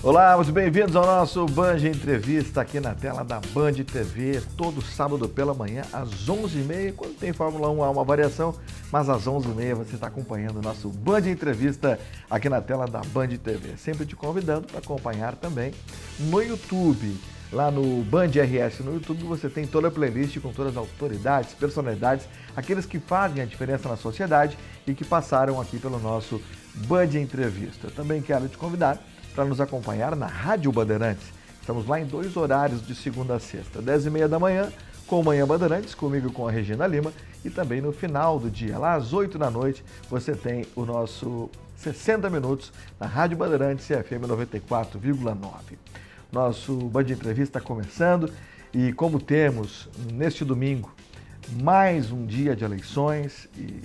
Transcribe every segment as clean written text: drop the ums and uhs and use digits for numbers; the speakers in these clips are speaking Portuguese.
Olá, muito bem-vindos ao nosso Band Entrevista aqui na tela da Band TV, todo sábado pela manhã às 11h30, quando tem Fórmula 1 há uma variação, mas às 11h30 você está acompanhando o nosso Band Entrevista aqui na tela da Band TV, sempre te convidando para acompanhar também no YouTube. Lá no Band RS no YouTube você tem toda a playlist com todas as autoridades, personalidades, aqueles que fazem a diferença na sociedade e que passaram aqui pelo nosso Band Entrevista. Também quero te convidar para nos acompanhar na Rádio Bandeirantes. Estamos lá em 2 horários de segunda a sexta, 10h30 da manhã com Manhã Bandeirantes, comigo com a Regina Lima, e também no final do dia, lá às 8 da noite, você tem o nosso 60 Minutos na Rádio Bandeirantes FM 94,9. Nosso Band Entrevista está começando e como temos neste domingo mais um dia de eleições e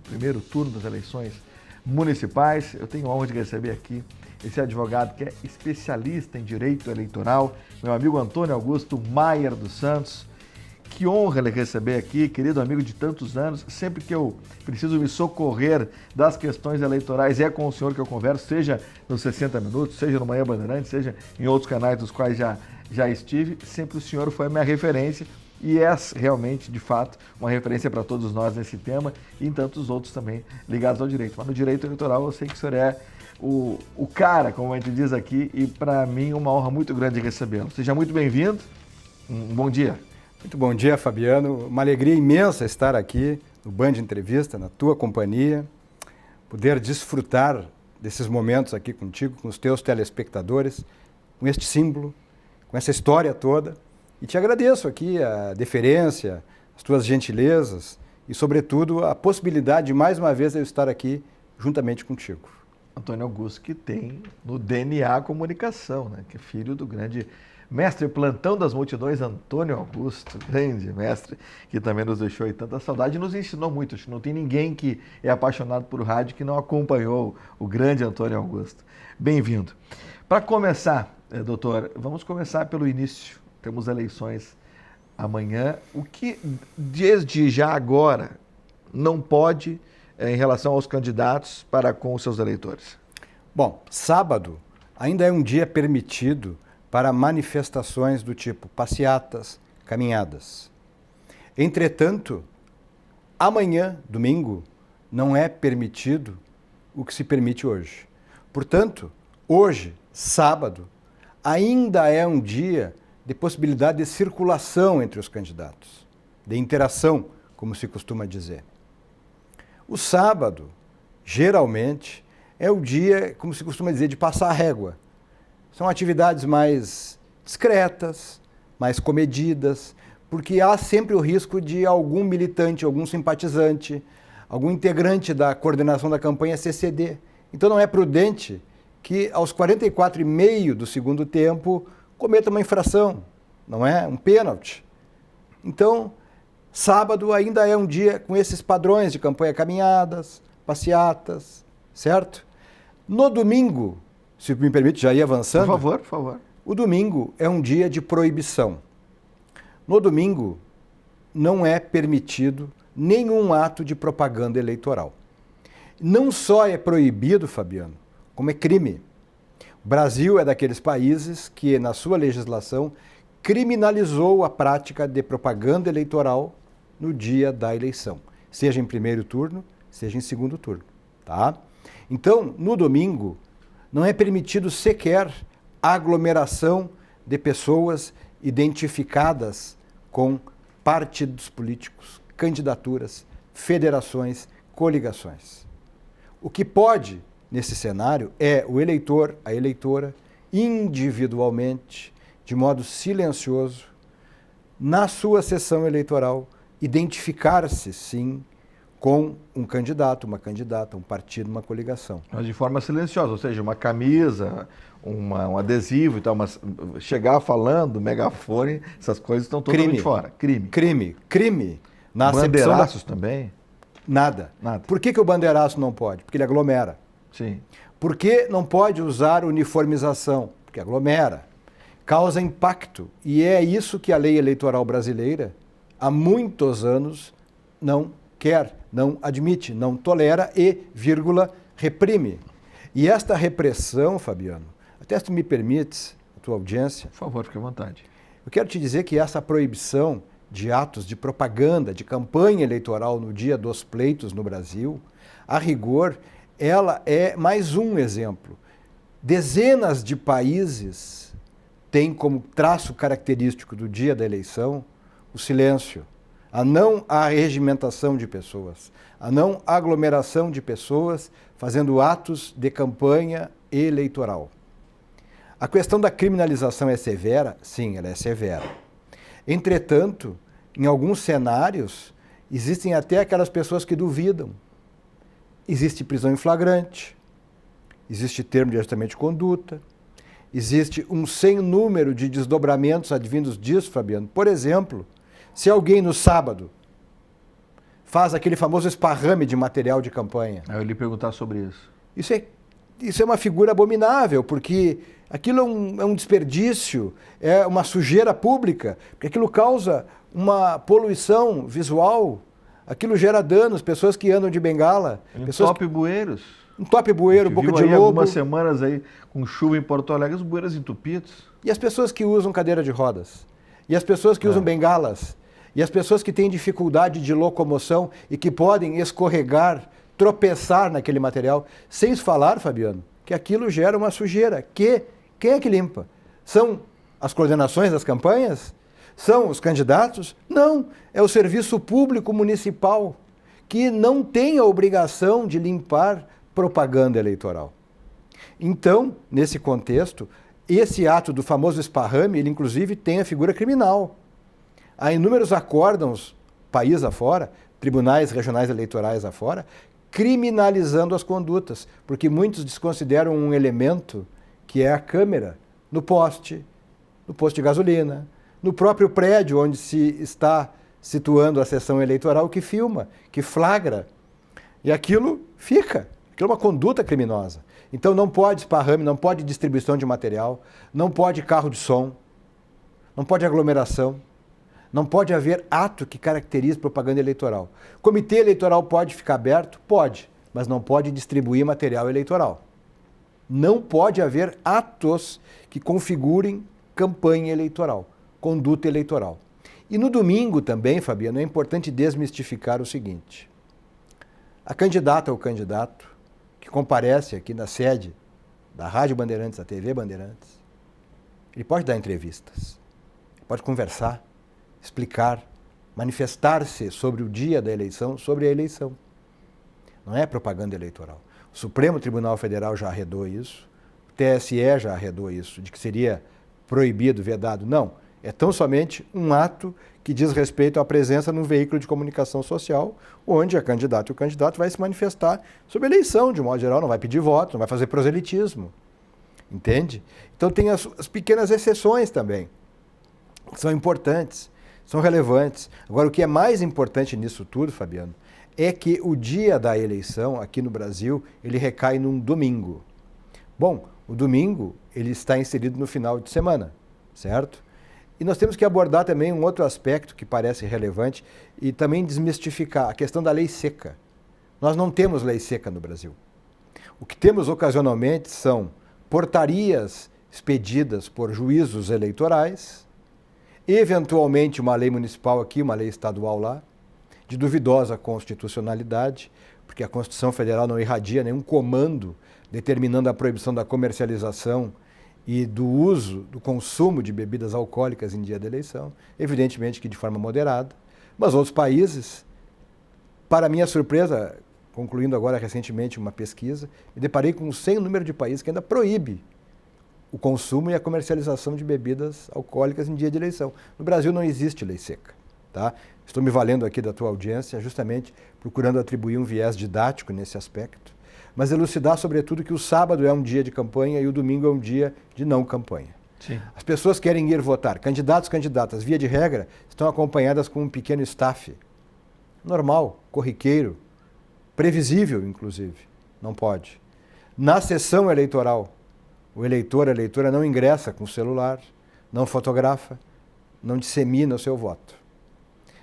primeiro turno das eleições municipais, eu tenho a honra de receber aqui esse advogado que é especialista em direito eleitoral, meu amigo Antônio Augusto Maier dos Santos. Que honra ele receber aqui, querido amigo de tantos anos. Sempre que eu preciso me socorrer das questões eleitorais, é com o senhor que eu converso, seja nos 60 Minutos, seja no Manhã Bandeirante, seja em outros canais dos quais já estive. Sempre o senhor foi a minha referência e é realmente, de fato, uma referência para todos nós nesse tema e em tantos outros também ligados ao direito. Mas no direito eleitoral eu sei que o senhor é o cara, como a gente diz aqui, e para mim uma honra muito grande recebê-lo. Seja muito bem-vindo, um bom dia. Muito bom dia, Fabiano. Uma alegria imensa estar aqui no Band Entrevista, na tua companhia, poder desfrutar desses momentos aqui contigo, com os teus telespectadores, com este símbolo, com essa história toda. E te agradeço aqui a deferência, as tuas gentilezas e, sobretudo, a possibilidade de mais uma vez eu estar aqui juntamente contigo. Antônio Augusto, que tem no DNA a comunicação, né? Que é filho do grande mestre plantão das multidões, Antônio Augusto, grande mestre, que também nos deixou aí tanta saudade e nos ensinou muito. Acho que não tem ninguém que é apaixonado por rádio que não acompanhou o grande Antônio Augusto. Bem-vindo. Para começar, doutor, vamos começar pelo início. Temos eleições amanhã. O que, desde já agora, não pode em relação aos candidatos para com os seus eleitores? Bom, sábado ainda é um dia permitido para manifestações do tipo passeatas, caminhadas. Entretanto, amanhã, domingo, não é permitido o que se permite hoje. Portanto, hoje, sábado, ainda é um dia de possibilidade de circulação entre os candidatos, de interação, como se costuma dizer. O sábado, geralmente, é o dia, como se costuma dizer, de passar a régua. São atividades mais discretas, mais comedidas, porque há sempre o risco de algum militante, algum simpatizante, algum integrante da coordenação da campanha se exceder. Então não é prudente que aos 44,5 do segundo tempo cometa uma infração, não é? Um pênalti. Então, sábado ainda é um dia com esses padrões de campanha, caminhadas, passeatas, certo? No domingo, se me permite, já ir avançando. Por favor, por favor. O domingo é um dia de proibição. No domingo, não é permitido nenhum ato de propaganda eleitoral. Não só é proibido, Fabiano, como é crime. O Brasil é daqueles países que, na sua legislação, criminalizou a prática de propaganda eleitoral no dia da eleição, seja em primeiro turno, seja em segundo turno, tá? Então, no domingo, não é permitido sequer aglomeração de pessoas identificadas com partidos políticos, candidaturas, federações, coligações. O que pode, nesse cenário, é o eleitor, a eleitora, individualmente, de modo silencioso, na sua sessão eleitoral, identificar-se, sim, com um candidato, uma candidata, um partido, uma coligação. Mas de forma silenciosa, ou seja, uma camisa, um adesivo e tal, mas chegar falando, megafone, essas coisas estão totalmente fora. Crime. Crime. Na Bandeiraços também? Nada. Por que o bandeiraço não pode? Porque ele aglomera. Sim. Por que não pode usar uniformização? Porque aglomera. Causa impacto. E é isso que a lei eleitoral brasileira, há muitos anos, não quer, não admite, não tolera e, reprime. E esta repressão, Fabiano, Até se tu me permites, a tua audiência, Por favor, fique à vontade. eu quero te dizer que essa proibição de atos de propaganda, de campanha eleitoral no dia dos pleitos no Brasil, a rigor, ela é mais um exemplo. Dezenas de países têm como traço característico do dia da eleição o silêncio, a não arregimentação de pessoas, a não aglomeração de pessoas fazendo atos de campanha eleitoral. A questão da criminalização é severa? Sim, ela é severa. Entretanto, em alguns cenários, existem até aquelas pessoas que duvidam. Existe prisão em flagrante, existe termo de ajustamento de conduta, existe um sem número de desdobramentos advindos disso, Fabiano. Por exemplo, se alguém no sábado faz aquele famoso esparrame de material de campanha. Eu lhe perguntar sobre isso. Isso é uma figura abominável, porque aquilo é um desperdício, é uma sujeira pública, porque aquilo causa uma poluição visual, aquilo gera danos, pessoas que andam de bengala. Entope bueiros. Entope bueiro, boca de lobo. Algumas semanas aí com chuva em Porto Alegre, os bueiros entupidos. E as pessoas que usam cadeira de rodas, e as pessoas que usam bengalas, e as pessoas que têm dificuldade de locomoção e que podem escorregar, tropeçar naquele material, sem falar, Fabiano, que aquilo gera uma sujeira. Quem é que limpa? São as coordenações das campanhas? São os candidatos? Não, é o serviço público municipal, que não tem a obrigação de limpar propaganda eleitoral. Então, nesse contexto, esse ato do famoso esparrame, ele inclusive tem a figura criminal. Há inúmeros acórdãos, país afora, tribunais regionais eleitorais afora, criminalizando as condutas, porque muitos desconsideram um elemento que é a câmera no posto de gasolina, no próprio prédio onde se está situando a sessão eleitoral, que filma, que flagra. E aquilo fica. Aquilo é uma conduta criminosa. Então não pode esparrame, não pode distribuição de material, não pode carro de som, não pode aglomeração, não pode haver ato que caracterize propaganda eleitoral. O comitê eleitoral pode ficar aberto? Pode, mas não pode distribuir material eleitoral. Não pode haver atos que configurem campanha eleitoral, conduta eleitoral. E no domingo também, Fabiano, é importante desmistificar o seguinte. A candidata ou candidato que comparece aqui na sede da Rádio Bandeirantes, da TV Bandeirantes, ele pode dar entrevistas, pode conversar, explicar, manifestar-se sobre o dia da eleição, sobre a eleição. Não é propaganda eleitoral. O Supremo Tribunal Federal já arredou isso, o TSE já arredou isso, de que seria proibido, vedado. Não, é tão somente um ato que diz respeito à presença no veículo de comunicação social, onde a candidata e o candidato vai se manifestar sobre a eleição, de modo geral, não vai pedir voto, não vai fazer proselitismo. Entende? Então tem as pequenas exceções também, que são importantes, são relevantes. Agora, o que é mais importante nisso tudo, Fabiano, é que o dia da eleição aqui no Brasil, ele recai num domingo. Bom, o domingo, ele está inserido no final de semana, certo? E nós temos que abordar também um outro aspecto que parece relevante e também desmistificar a questão da lei seca. Nós não temos lei seca no Brasil. O que temos ocasionalmente são portarias expedidas por juízos eleitorais, eventualmente uma lei municipal aqui, uma lei estadual lá, de duvidosa constitucionalidade, porque a Constituição Federal não irradia nenhum comando determinando a proibição da comercialização e do uso, do consumo de bebidas alcoólicas em dia da eleição, evidentemente que de forma moderada, mas outros países, para minha surpresa, concluindo agora recentemente uma pesquisa, me deparei com um sem número de países que ainda proíbe o consumo e a comercialização de bebidas alcoólicas em dia de eleição. No Brasil não existe lei seca. Tá? Estou me valendo aqui da tua audiência, justamente procurando atribuir um viés didático nesse aspecto, mas elucidar sobretudo que o sábado é um dia de campanha e o domingo é um dia de não campanha. Sim. As pessoas querem ir votar, candidatos, candidatas, via de regra, estão acompanhadas com um pequeno staff, normal, corriqueiro, previsível, inclusive, não pode. Na sessão eleitoral, o eleitor, a eleitora não ingressa com o celular, não fotografa, não dissemina o seu voto.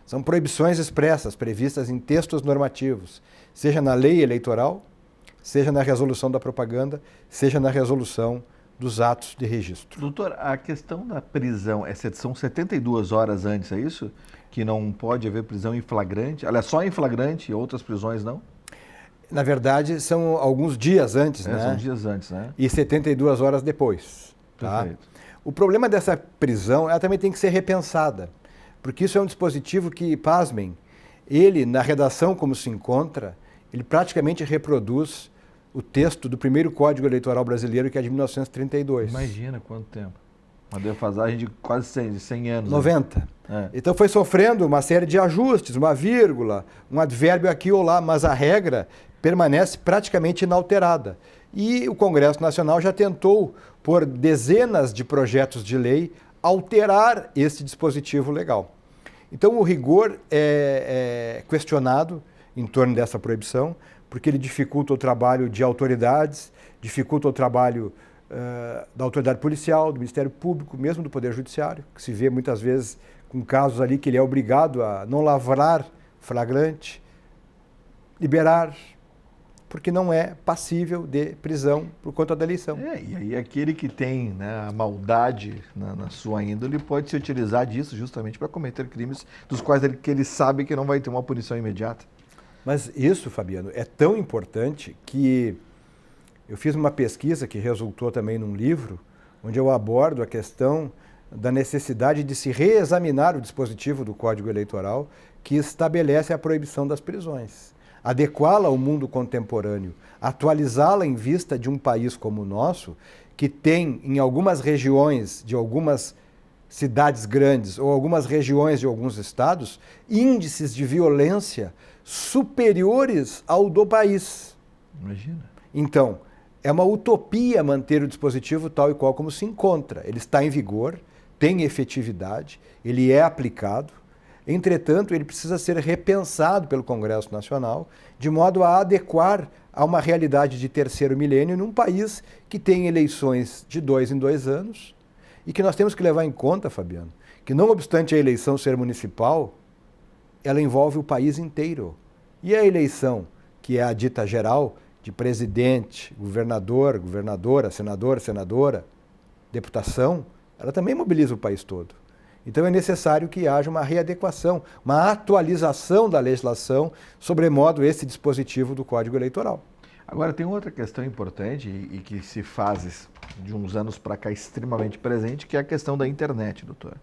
São proibições expressas, previstas em textos normativos, seja na lei eleitoral, seja na resolução da propaganda, seja na resolução dos atos de registro. Doutor, a questão da prisão, são 72 horas antes, é isso? Que não pode haver prisão em flagrante? Aliás, só em flagrante e outras prisões não? Na verdade, são alguns dias antes, né? São dias antes, né? E 72 horas depois. Tá? Perfeito. O problema dessa prisão, ela também tem que ser repensada, porque isso é um dispositivo que, pasmem, ele, na redação como se encontra, ele praticamente reproduz o texto do primeiro Código Eleitoral brasileiro, que é de 1932. Imagina quanto tempo. Uma defasagem de quase 100 anos. 90. Né? Então foi sofrendo uma série de ajustes, uma vírgula, um advérbio aqui ou lá, mas a regra permanece praticamente inalterada. E o Congresso Nacional já tentou, por dezenas de projetos de lei, alterar esse dispositivo legal. Então o rigor é questionado em torno dessa proibição, porque ele dificulta o trabalho de autoridades, dificulta o trabalho da autoridade policial, do Ministério Público, mesmo do Poder Judiciário, que se vê muitas vezes com casos ali que ele é obrigado a não lavrar flagrante, liberar, porque não é passível de prisão por conta da eleição. E aí aquele que tem, né, a maldade na sua índole pode se utilizar disso justamente para cometer crimes dos quais ele sabe que não vai ter uma punição imediata. Mas isso, Fabiano, é tão importante que eu fiz uma pesquisa que resultou também num livro, onde eu abordo a questão da necessidade de se reexaminar o dispositivo do Código Eleitoral que estabelece a proibição das prisões, adequá-la ao mundo contemporâneo, atualizá-la em vista de um país como o nosso, que tem em algumas regiões de algumas cidades grandes ou algumas regiões de alguns estados índices de violência superiores ao do país. Imagina. Então, é uma utopia manter o dispositivo tal e qual como se encontra. Ele está em vigor, tem efetividade, ele é aplicado. Entretanto, ele precisa ser repensado pelo Congresso Nacional de modo a adequar a uma realidade de terceiro milênio num país que tem eleições de 2 em 2 anos e que nós temos que levar em conta, Fabiano, que não obstante a eleição ser municipal, ela envolve o país inteiro. E a eleição, que é a dita geral, de presidente, governador, governadora, senador, senadora, deputação, ela também mobiliza o país todo. Então é necessário que haja uma readequação, uma atualização da legislação, sobremodo esse dispositivo do Código Eleitoral. Agora tem outra questão importante e que se faz de uns anos para cá extremamente presente, que é a questão da internet, doutor.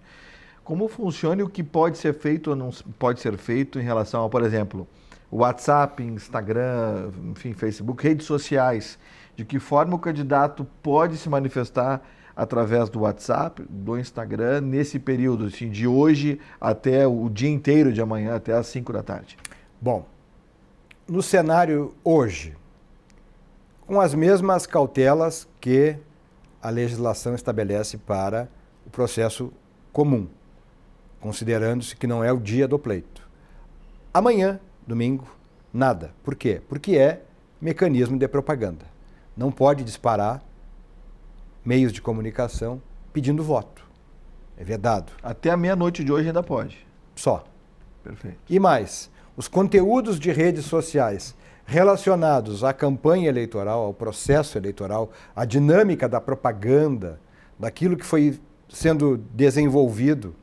Como funciona e o que pode ser feito ou não pode ser feito em relação a, por exemplo, WhatsApp, Instagram, enfim, Facebook, redes sociais. De que forma o candidato pode se manifestar através do WhatsApp, do Instagram, nesse período, assim, de hoje até o dia inteiro de amanhã, até às 5 da tarde? Bom, no cenário hoje, com as mesmas cautelas que a legislação estabelece para o processo comum, considerando-se que não é o dia do pleito. Amanhã, domingo, nada. Por quê? Porque é mecanismo de propaganda. Não pode disparar meios de comunicação pedindo voto. É vedado. Até a meia-noite de hoje ainda pode. Só. Perfeito. E mais, os conteúdos de redes sociais relacionados à campanha eleitoral, ao processo eleitoral, à dinâmica da propaganda, daquilo que foi sendo desenvolvido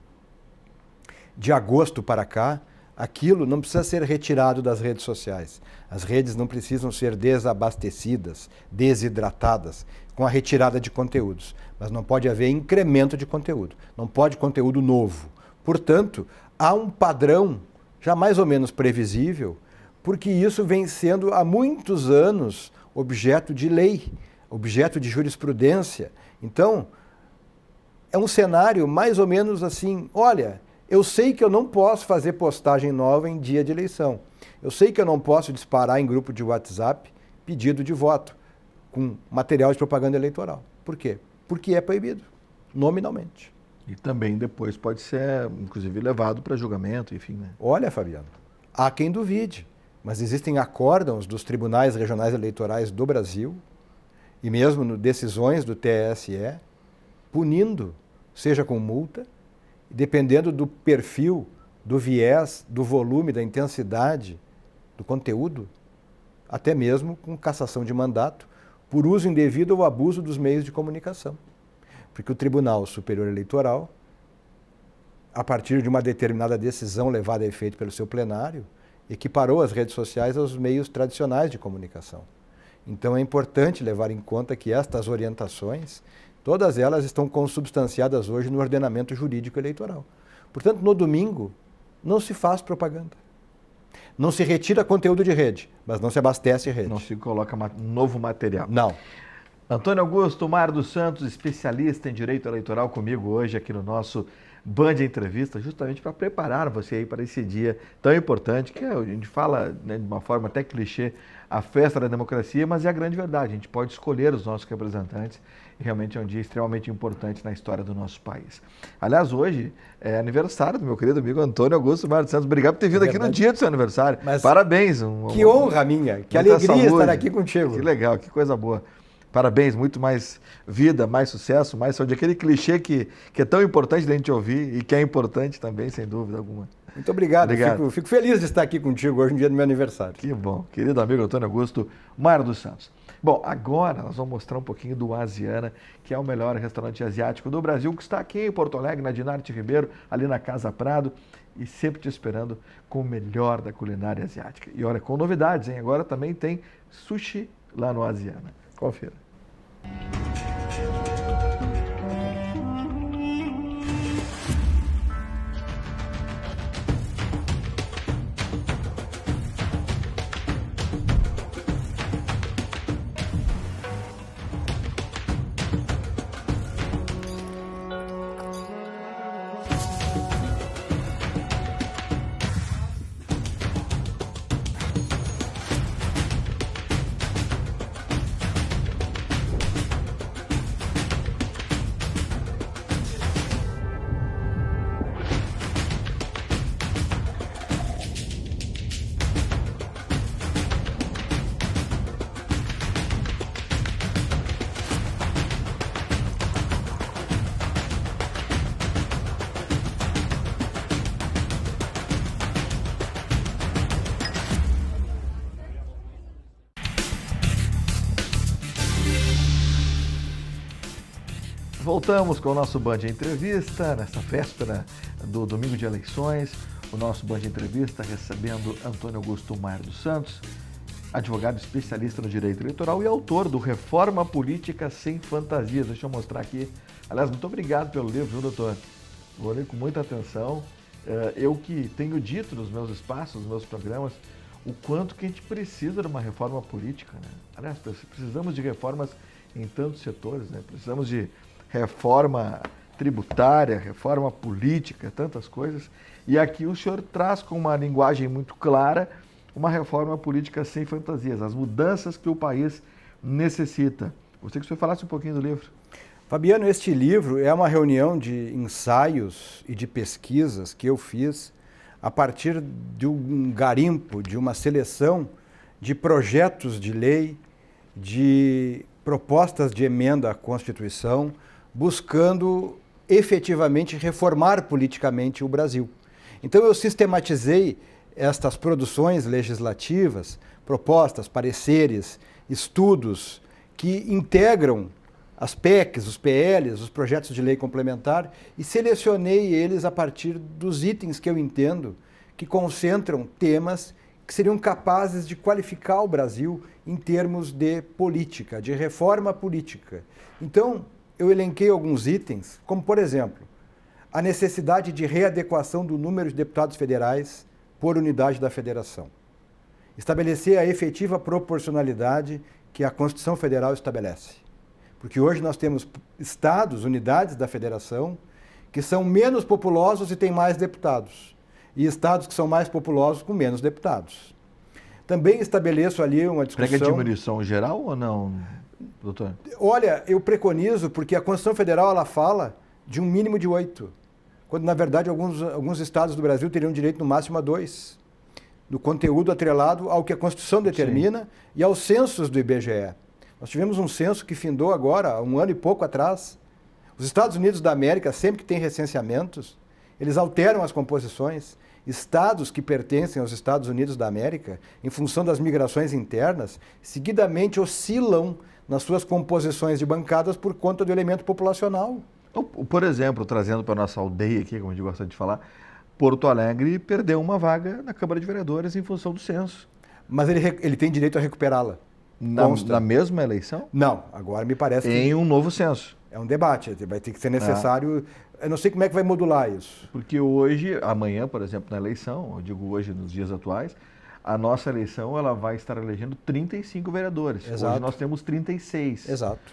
de agosto para cá, aquilo não precisa ser retirado das redes sociais. As redes não precisam ser desabastecidas, desidratadas, com a retirada de conteúdos. Mas não pode haver incremento de conteúdo. Não pode conteúdo novo. Portanto, há um padrão já mais ou menos previsível, porque isso vem sendo há muitos anos objeto de lei, objeto de jurisprudência. Então, é um cenário mais ou menos assim, olha, eu sei que eu não posso fazer postagem nova em dia de eleição. Eu sei que eu não posso disparar em grupo de WhatsApp pedido de voto com material de propaganda eleitoral. Por quê? Porque é proibido, nominalmente. E também depois pode ser, inclusive, levado para julgamento, enfim, né? Olha, Fabiano, há quem duvide, mas existem acórdãos dos tribunais regionais eleitorais do Brasil e mesmo decisões do TSE punindo, seja com multa, dependendo do perfil, do viés, do volume, da intensidade, do conteúdo, até mesmo com cassação de mandato por uso indevido ou abuso dos meios de comunicação. Porque o Tribunal Superior Eleitoral, a partir de uma determinada decisão levada a efeito pelo seu plenário, equiparou as redes sociais aos meios tradicionais de comunicação. Então é importante levar em conta que estas orientações, todas elas estão consubstanciadas hoje no ordenamento jurídico eleitoral. Portanto, no domingo, não se faz propaganda. Não se retira conteúdo de rede, mas não se abastece rede. Não se coloca novo material. Não. Antônio Augusto Mar dos Santos, especialista em direito eleitoral, comigo hoje aqui no nosso Band Entrevista, justamente para preparar você aí para esse dia tão importante, que a gente fala, né, de uma forma até clichê, a festa da democracia, mas é a grande verdade. A gente pode escolher os nossos representantes e realmente é um dia extremamente importante na história do nosso país. Aliás, hoje é aniversário do meu querido amigo Antônio Augusto Mar dos Santos. Obrigado por ter vindo aqui no dia do seu aniversário. Mas parabéns. Que honra minha, que alegria saúde. Estar aqui contigo. Que legal, que coisa boa. Parabéns, muito mais vida, mais sucesso, mais saúde. Aquele clichê que é tão importante da gente ouvir e que é importante também, sem dúvida alguma. Muito obrigado. Fico feliz de estar aqui contigo hoje no dia do meu aniversário. Que bom. Querido amigo Antônio Augusto Mar dos Santos. Bom, agora nós vamos mostrar um pouquinho do Asiana, que é o melhor restaurante asiático do Brasil, que está aqui em Porto Alegre, na Dinarte Ribeiro, ali na Casa Prado, e sempre te esperando com o melhor da culinária asiática. E olha, com novidades, hein? Agora também tem sushi lá no Asiana. Confira. Voltamos com o nosso Band Entrevista, nessa véspera do domingo de eleições. O nosso Band Entrevista recebendo Antônio Augusto Mar dos Santos, advogado especialista no direito eleitoral e autor do Reforma Política Sem Fantasias. Deixa eu mostrar aqui. Aliás, muito obrigado pelo livro, viu, doutor? Vou ler com muita atenção. Eu que tenho dito nos meus espaços, nos meus programas, o quanto que a gente precisa de uma reforma política, né? Aliás, precisamos de reformas em tantos setores, né? Precisamos de reforma tributária, reforma política, tantas coisas. E aqui o senhor traz com uma linguagem muito clara uma reforma política sem fantasias, as mudanças que o país necessita. Gostaria que o senhor falasse um pouquinho do livro. Fabiano, este livro é uma reunião de ensaios e de pesquisas que eu fiz a partir de um garimpo, de uma seleção de projetos de lei, de propostas de emenda à Constituição, buscando efetivamente reformar politicamente o Brasil. Então eu sistematizei estas produções legislativas, propostas, pareceres, estudos que integram as PECs, os PLs, os projetos de lei complementar e selecionei eles a partir dos itens que eu entendo que concentram temas que seriam capazes de qualificar o Brasil em termos de política, de reforma política. Então, eu elenquei alguns itens, como, por exemplo, a necessidade de readequação do número de deputados federais por unidade da federação. Estabelecer a efetiva proporcionalidade que a Constituição Federal estabelece. Porque hoje nós temos estados, unidades da federação, que são menos populosos e têm mais deputados. E estados que são mais populosos com menos deputados. Também estabeleço ali uma discussão... Prega diminuição geral ou não, doutor? Olha, eu preconizo, porque a Constituição Federal ela fala de um mínimo de 8, quando, na verdade, alguns estados do Brasil teriam direito no máximo a 2, do conteúdo atrelado ao que a Constituição determina. Sim. E aos censos do IBGE. Nós tivemos um censo que findou agora, há um ano e pouco atrás. Os Estados Unidos da América, sempre que tem recenseamentos, eles alteram as composições. Estados que pertencem aos Estados Unidos da América, em função das migrações internas, seguidamente oscilam nas suas composições de bancadas por conta do elemento populacional. Por exemplo, trazendo para a nossa aldeia aqui, como a gente gosta de falar, Porto Alegre perdeu uma vaga na Câmara de Vereadores em função do censo. Mas ele tem direito a recuperá-la. Na mesma eleição? Não, agora me parece que... Em um novo censo. É um debate, vai ter que ser necessário... Eu não sei como é que vai modular isso. Porque hoje, amanhã, por exemplo, na eleição, eu digo hoje, nos dias atuais, a nossa eleição ela vai estar elegendo 35 vereadores. Exato. Hoje nós temos 36. Exato.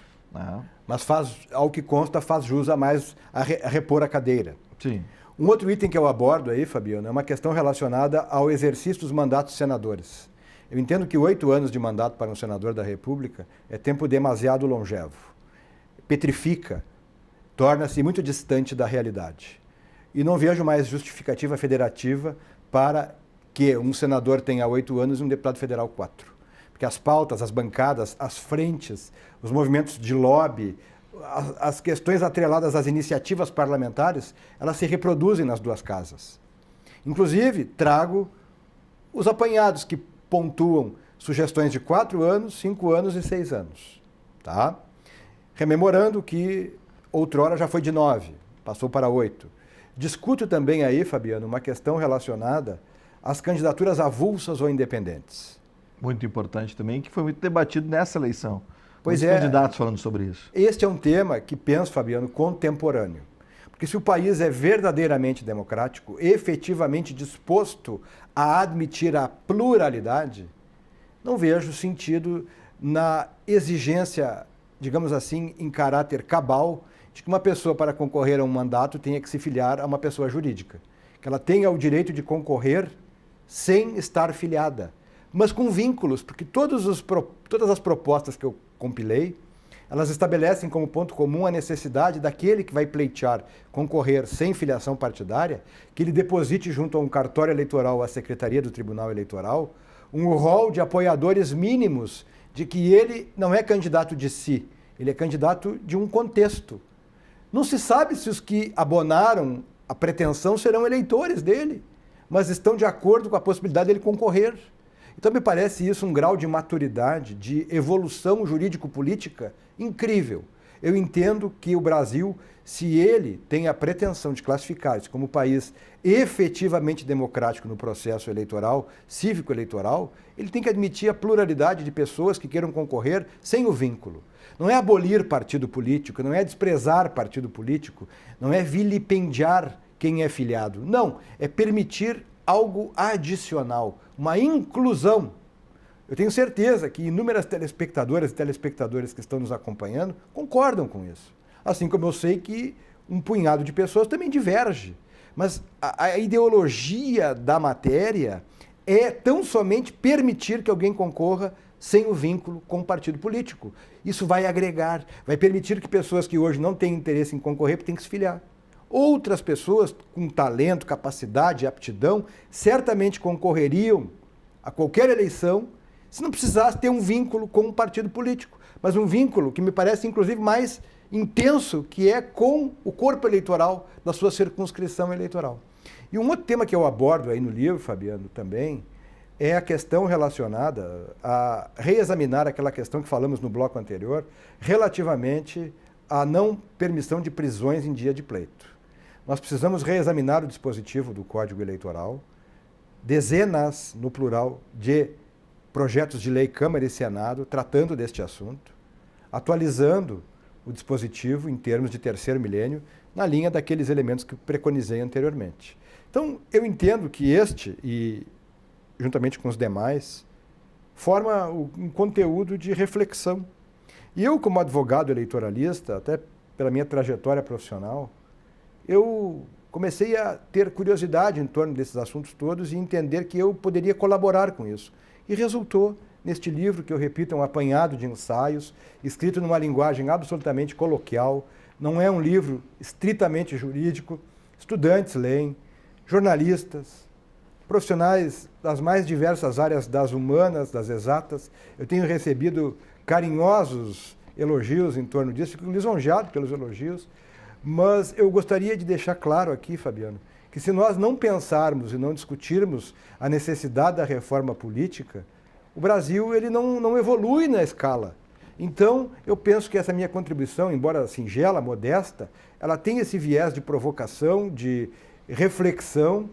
Mas ao que consta, faz jus a mais a repor a cadeira. Sim. Um outro item que eu abordo aí, Fabiano, é uma questão relacionada ao exercício dos mandatos de senadores. Eu entendo que 8 anos de mandato para um senador da República é tempo demasiado longevo. Petrifica, torna-se muito distante da realidade. E não vejo mais justificativa federativa para que um senador tenha 8 anos e um deputado federal 4. Porque as pautas, as bancadas, as frentes, os movimentos de lobby, as questões atreladas às iniciativas parlamentares, elas se reproduzem nas duas casas. Inclusive, trago os apanhados que pontuam sugestões de 4 anos, 5 anos e 6 anos. Tá? Rememorando que outrora já foi de 9, passou para 8. Discuto também aí, Fabiano, uma questão relacionada às candidaturas avulsas ou independentes. Muito importante também, que foi muito debatido nessa eleição. Pois Muitos candidatos falando sobre isso. Este é um tema que penso, Fabiano, contemporâneo. Porque se o país é verdadeiramente democrático, efetivamente disposto a admitir a pluralidade, não vejo sentido na exigência, digamos assim, em caráter cabal, de que uma pessoa para concorrer a um mandato tenha que se filiar a uma pessoa jurídica. Que ela tenha o direito de concorrer sem estar filiada, mas com vínculos, porque todas as propostas que eu compilei, elas estabelecem como ponto comum a necessidade daquele que vai pleitear concorrer sem filiação partidária, que ele deposite junto a um cartório eleitoral, à Secretaria do Tribunal Eleitoral, um rol de apoiadores mínimos de que ele não é candidato de si, ele é candidato de um contexto. Não se sabe se os que abonaram a pretensão serão eleitores dele, mas estão de acordo com a possibilidade dele concorrer. Então me parece isso um grau de maturidade, de evolução jurídico-política incrível. Eu entendo que o Brasil, se ele tem a pretensão de classificar-se como país efetivamente democrático no processo eleitoral, cívico-eleitoral, ele tem que admitir a pluralidade de pessoas que queiram concorrer sem o vínculo. Não é abolir partido político, não é desprezar partido político, não é vilipendiar quem é filiado. Não, é permitir algo adicional, uma inclusão. Eu tenho certeza que inúmeras telespectadoras e telespectadores que estão nos acompanhando concordam com isso. Assim como eu sei que um punhado de pessoas também diverge. Mas a ideologia da matéria é tão somente permitir que alguém concorra sem o vínculo com o partido político. Isso vai agregar, vai permitir que pessoas que hoje não têm interesse em concorrer tenham que se filiar. Outras pessoas com talento, capacidade e aptidão certamente concorreriam a qualquer eleição se não precisasse ter um vínculo com um partido político. Mas um vínculo que me parece, inclusive, mais intenso, que é com o corpo eleitoral da sua circunscrição eleitoral. E um outro tema que eu abordo aí no livro, Fabiano, também, é a questão relacionada a reexaminar aquela questão que falamos no bloco anterior, relativamente à não permissão de prisões em dia de pleito. Nós precisamos reexaminar o dispositivo do Código Eleitoral, dezenas, no plural, de projetos de lei Câmara e Senado tratando deste assunto, atualizando o dispositivo em termos de terceiro milênio, na linha daqueles elementos que preconizei anteriormente. Então, eu entendo que este, e juntamente com os demais, forma um conteúdo de reflexão. E eu, como advogado eleitoralista, até pela minha trajetória profissional, eu comecei a ter curiosidade em torno desses assuntos todos e entender que eu poderia colaborar com isso. E resultou neste livro, que eu repito, é um apanhado de ensaios, escrito numa linguagem absolutamente coloquial, não é um livro estritamente jurídico, estudantes leem, jornalistas, profissionais das mais diversas áreas, das humanas, das exatas. Eu tenho recebido carinhosos elogios em torno disso, fico lisonjeado pelos elogios, mas eu gostaria de deixar claro aqui, Fabiano, que se nós não pensarmos e não discutirmos a necessidade da reforma política, o Brasil ele não evolui na escala. Então, eu penso que essa minha contribuição, embora singela, modesta, ela tem esse viés de provocação, de reflexão,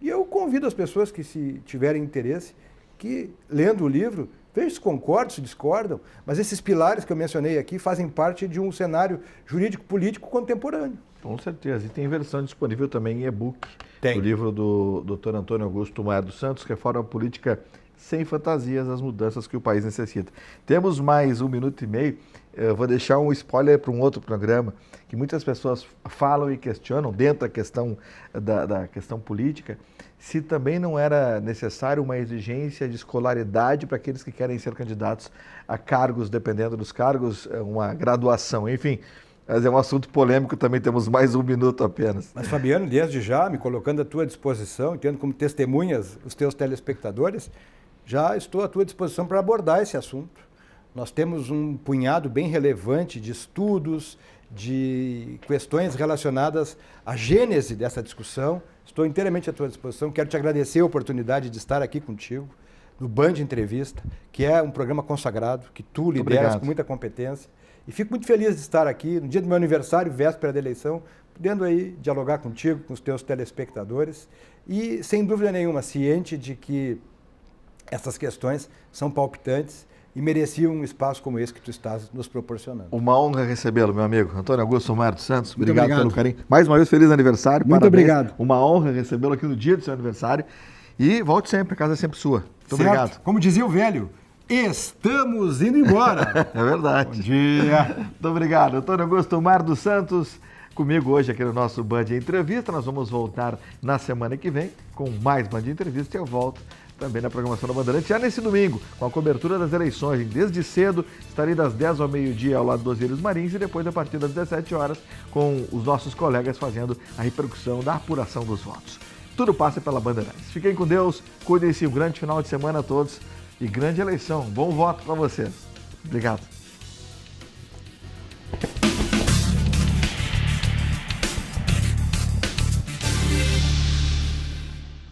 e eu convido as pessoas que, se tiverem interesse, que, lendo o livro, vejam se concordam, se discordam, mas esses pilares que eu mencionei aqui fazem parte de um cenário jurídico-político contemporâneo. Com certeza. E tem versão disponível também em e-book Tem. do livro do Dr. Antônio Augusto Maia dos Santos, Reforma Política sem fantasias, as mudanças que o país necessita. Temos mais 1 minuto e meio. Eu vou deixar um spoiler para um outro programa que muitas pessoas falam e questionam dentro da questão, da questão política, se também não era necessário uma exigência de escolaridade para aqueles que querem ser candidatos a cargos, dependendo dos cargos, uma graduação, enfim. Mas é um assunto polêmico, também temos mais 1 minuto apenas. Mas, Fabiano, desde já, me colocando à tua disposição, tendo como testemunhas os teus telespectadores, já estou à tua disposição para abordar esse assunto. Nós temos um punhado bem relevante de estudos, de questões relacionadas à gênese dessa discussão. Estou inteiramente à tua disposição. Quero te agradecer a oportunidade de estar aqui contigo no Band Entrevista, que é um programa consagrado, que tu lideras com muita competência. E fico muito feliz de estar aqui no dia do meu aniversário, véspera da eleição, podendo aí dialogar contigo, com os teus telespectadores e, sem dúvida nenhuma, ciente de que essas questões são palpitantes e mereciam um espaço como esse que tu estás nos proporcionando. Uma honra recebê-lo, meu amigo. Antônio Augusto Maia dos Santos, Muito obrigado pelo carinho. Mais uma vez, feliz aniversário. Muito parabéns. obrigado. Uma honra recebê-lo aqui no dia do seu aniversário. E volte sempre, a casa é sempre sua. Muito obrigado. Como dizia o velho, estamos indo embora. É verdade. Bom dia. Muito obrigado. Antônio Augusto Maia dos Santos, comigo hoje aqui no nosso Band Entrevista. Nós vamos voltar na semana que vem com mais Band Entrevista e eu volto também na programação da Bandeirantes, já nesse domingo, com a cobertura das eleições. Desde cedo, estarei das 10 ao meio-dia ao lado dos Ilhos Marins e depois, a partir das 17 horas, com os nossos colegas fazendo a repercussão da apuração dos votos. Tudo passa pela Bandeirantes. Fiquem com Deus, cuidem-se, um grande final de semana a todos e grande eleição. Bom voto para vocês. Obrigado.